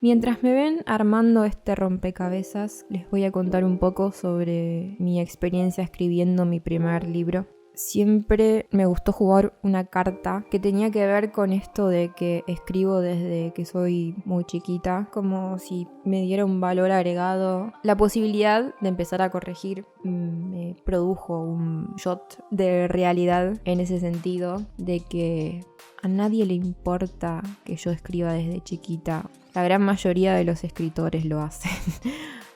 Mientras me ven armando este rompecabezas, les voy a contar un poco sobre mi experiencia escribiendo mi primer libro. Siempre me gustó jugar una carta que tenía que ver con esto de que escribo desde que soy muy chiquita, como si me diera un valor agregado. La posibilidad de empezar a corregir me produjo un shot de realidad en ese sentido, de que a nadie le importa que yo escriba desde chiquita. La gran mayoría de los escritores lo hacen.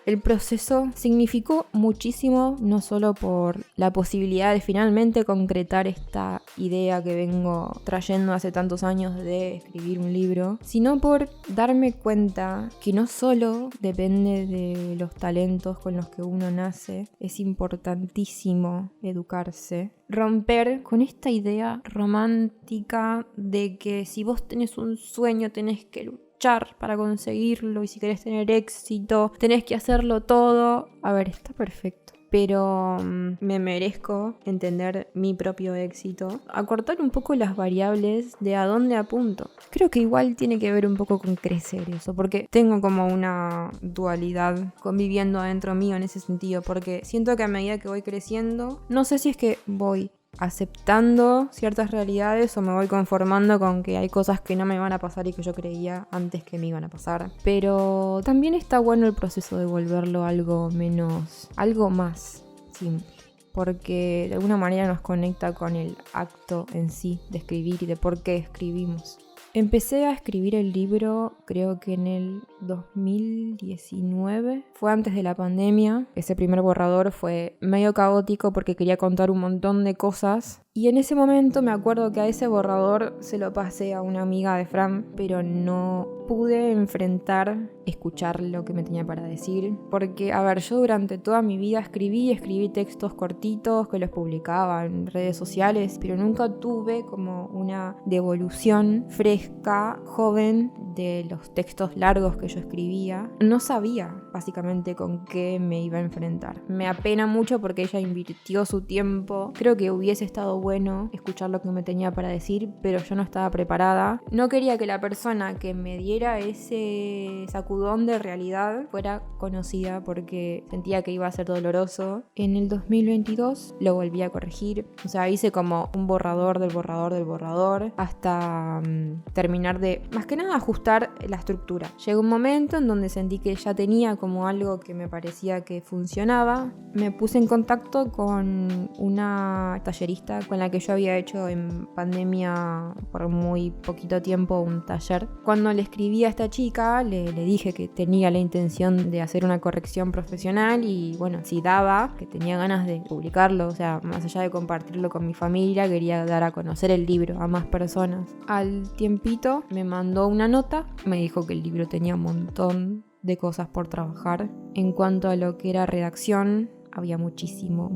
El proceso significó muchísimo, no solo por la posibilidad de finalmente concretar esta idea que vengo trayendo hace tantos años de escribir un libro, sino por darme cuenta que no solo depende de los talentos con los que uno nace, es importantísimo educarse. Romper con esta idea romántica de que si vos tenés un sueño tenés que luchar para conseguirlo, y si querés tener éxito tenés que hacerlo todo. A ver, está perfecto, pero me merezco entender mi propio éxito, acortar un poco las variables de a dónde apunto. Creo que igual tiene que ver un poco con crecer eso, porque tengo como una dualidad conviviendo adentro mío en ese sentido, porque siento que a medida que voy creciendo, no sé si es que voy aceptando ciertas realidades o me voy conformando con que hay cosas que no me van a pasar y que yo creía antes que me iban a pasar. Pero también está bueno el proceso de volverlo algo más simple, porque de alguna manera nos conecta con el acto en sí de escribir y de por qué escribimos. Empecé a escribir el libro creo que en el 2019, fue antes de la pandemia. Ese primer borrador fue medio caótico porque quería contar un montón de cosas. Y en ese momento me acuerdo que a ese borrador se lo pasé a una amiga de Fran, pero no pude escuchar lo que me tenía para decir. Porque, a ver, yo durante toda mi vida escribí textos cortitos que los publicaba en redes sociales, pero nunca tuve como una devolución fresca, joven, de los textos largos que yo escribía. No sabía básicamente con qué me iba a enfrentar. Me apena mucho porque ella invirtió su tiempo. Creo que hubiese estado bueno escuchar lo que me tenía para decir, pero yo no estaba preparada. No quería que la persona que me diera ese sacudón de realidad fuera conocida, porque sentía que iba a ser doloroso. En el 2022 lo volví a corregir, o sea, hice como un borrador del borrador del borrador hasta terminar de, más que nada, ajustar la estructura. Llegó un momento en donde sentí que ya tenía como algo que me parecía que funcionaba. Me puse en contacto con una tallerista con la que yo había hecho en pandemia por muy poquito tiempo un taller. Cuando le escribí a esta chica, le dije que tenía la intención de hacer una corrección profesional y bueno, si daba, que tenía ganas de publicarlo, o sea, más allá de compartirlo con mi familia, quería dar a conocer el libro a más personas. Al tiempito me mandó una nota, me dijo que el libro tenía un montón de cosas por trabajar. En cuanto a lo que era redacción, había muchísimo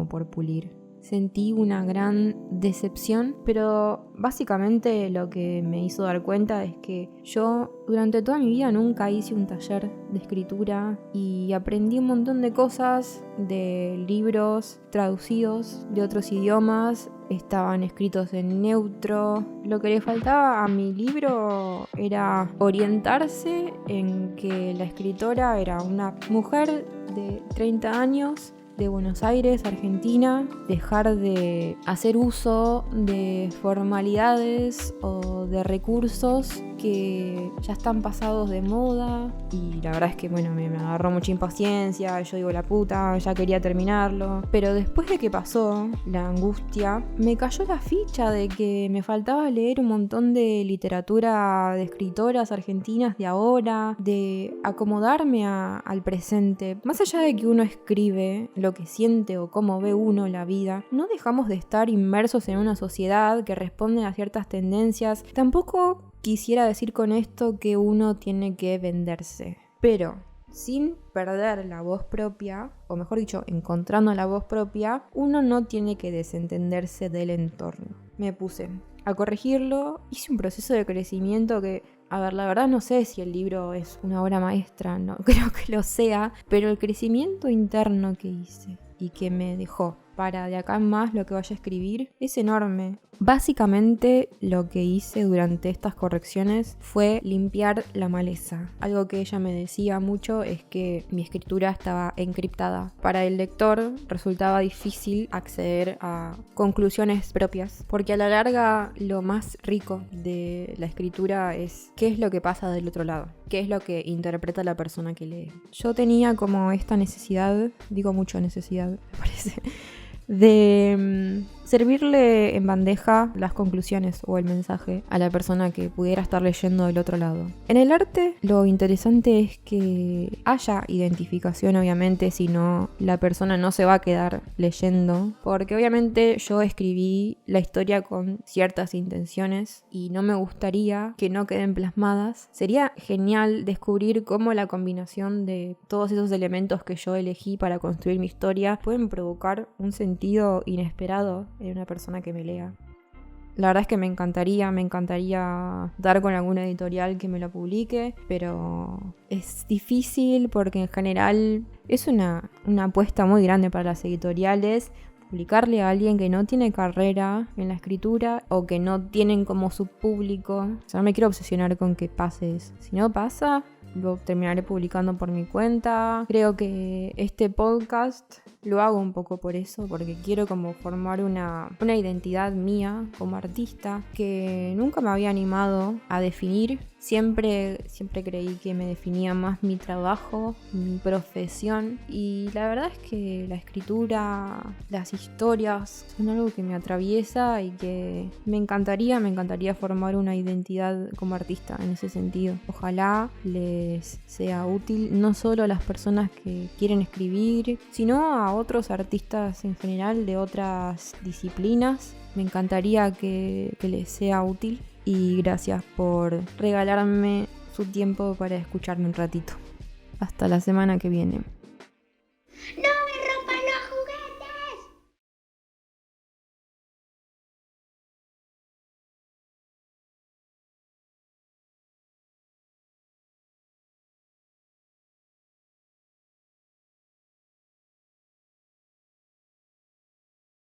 por pulir. Sentí una gran decepción, pero básicamente lo que me hizo dar cuenta es que yo durante toda mi vida nunca hice un taller de escritura y aprendí un montón de cosas de libros traducidos de otros idiomas, estaban escritos en neutro. Lo que le faltaba a mi libro era orientarse en que la escritora era una mujer de 30 años de Buenos Aires, Argentina, dejar de hacer uso de formalidades o de recursos que ya están pasados de moda. Y la verdad es que bueno, me agarró mucha impaciencia, yo digo la puta, ya quería terminarlo. Pero después de que pasó la angustia, me cayó la ficha de que me faltaba leer un montón de literatura de escritoras argentinas de ahora, de acomodarme al presente. Más allá de que uno escribe lo que siente o cómo ve uno la vida, no dejamos de estar inmersos en una sociedad que responde a ciertas tendencias. Tampoco quisiera decir con esto que uno tiene que venderse, pero sin perder la voz propia, o mejor dicho, encontrando la voz propia, uno no tiene que desentenderse del entorno. Me puse a corregirlo, hice un proceso de crecimiento que, a ver, la verdad no sé si el libro es una obra maestra, no creo que lo sea, pero el crecimiento interno que hice y que me dejó para de acá en más lo que vaya a escribir es enorme. Básicamente lo que hice durante estas correcciones fue limpiar la maleza. Algo que ella me decía mucho es que mi escritura estaba encriptada. Para el lector resultaba difícil acceder a conclusiones propias, porque a la larga lo más rico de la escritura es qué es lo que pasa del otro lado, qué es lo que interpreta la persona que lee. Yo tenía como esta necesidad, digo mucho necesidad, me parece, de servirle en bandeja las conclusiones o el mensaje a la persona que pudiera estar leyendo del otro lado. En el arte lo interesante es que haya identificación, obviamente, si no la persona no se va a quedar leyendo, porque obviamente yo escribí la historia con ciertas intenciones y no me gustaría que no queden plasmadas. Sería genial descubrir cómo la combinación de todos esos elementos que yo elegí para construir mi historia pueden provocar un sentido inesperado en una persona que me lea. La verdad es que me encantaría dar con alguna editorial que me lo publique, pero es difícil porque en general es una apuesta muy grande para las editoriales publicarle a alguien que no tiene carrera en la escritura o que no tienen como su público. O sea, no me quiero obsesionar con que pase eso. Si no pasa, lo terminaré publicando por mi cuenta. Creo que este podcast lo hago un poco por eso, porque quiero como formar una identidad mía como artista que nunca me había animado a definir. Siempre creí que me definía más mi trabajo, mi profesión, y la verdad es que la escritura, las historias son algo que me atraviesa y que me encantaría formar una identidad como artista en ese sentido. Ojalá les sea útil no solo a las personas que quieren escribir, sino a otros artistas en general de otras disciplinas. Me encantaría que les sea útil. Y gracias por regalarme su tiempo para escucharme un ratito. Hasta la semana que viene.